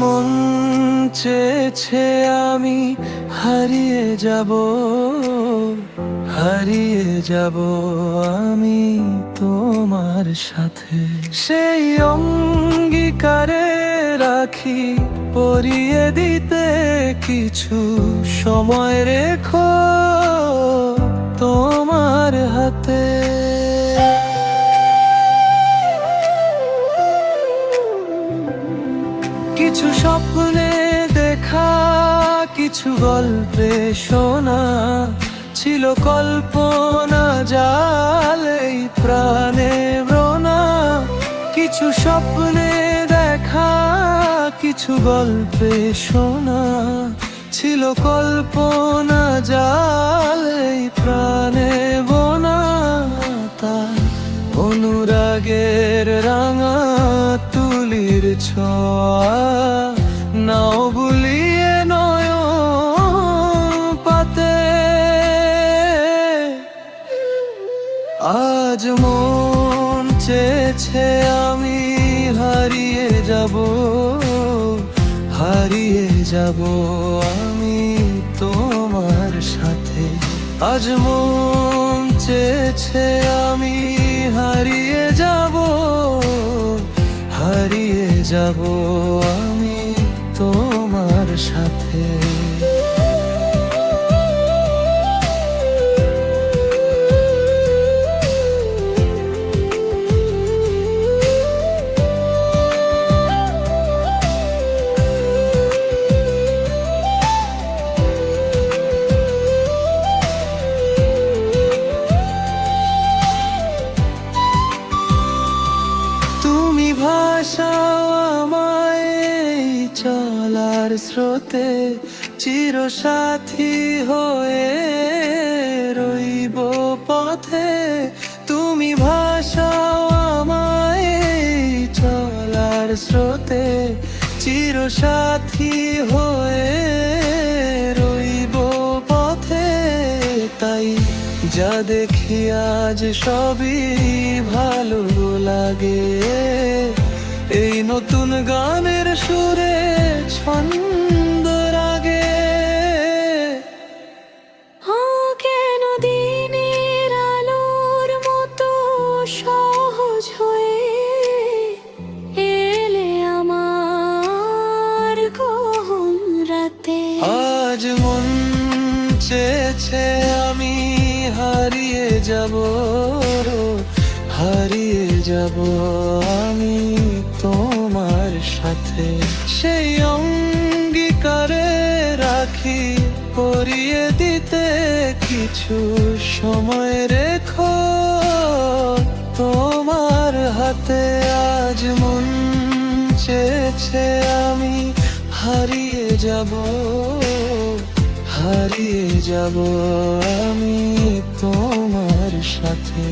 মন চেয়েছে আমি হারিয়ে যাব, হারিয়ে যাব আমি তোমার সাথে। সেই অঙ্গীকারে রাখি পরিয়ে দিতে কিছু সময় রেখো তোমার হাতে। কিছু স্বপ্নে দেখা, কিছু গল্পে শোনা, ছিল কল্পনা জাল এই প্রাণে ব্রনা। কিছু স্বপ্নে দেখা, কিছু গল্পে শোনা, ছিল কল্পনা জাল এই প্রাণে বোনা। তার অনুরাগের রাঙা তুলির ছোঁয়া নাও বুলিয়ে নয়ন পাতে। আজ মন চেয়েছে আমি হারিয়ে যাব, হারিয়ে যাব আমি তোমার সাথে। আজ মন চেয়েছে আমি হারিয়ে যাব, হারিয়ে যাব আমি তোমার সাথে। ভাষাও আমায় চলার স্রোতে, চিরসাথী হয়ে রইব পথে। তুমি ভাষাও আমায় চলার স্রোতে, চিরসাথী হয়ে রইব পথে। তাই যা দেখি আজ সবই ভালো লাগে, এই নতুন গানের সুরে ছন্দ রাগে। কেন দিনের আলোর মতো সহজ হয়ে এলে আমার গহন রাতে। আজ মন চেয়েছে আমি হারিয়ে যাব, হারিয়ে যাব আমি তোমার সাথে। সেই অঙ্গীকারে রাখি পরিয়ে দিতে কিছু সময় রেখো তোমার হাতে। আজ মন চেয়েছে আমি হারিয়ে যাব, হারিয়ে যাব আমি তোমার সাথে।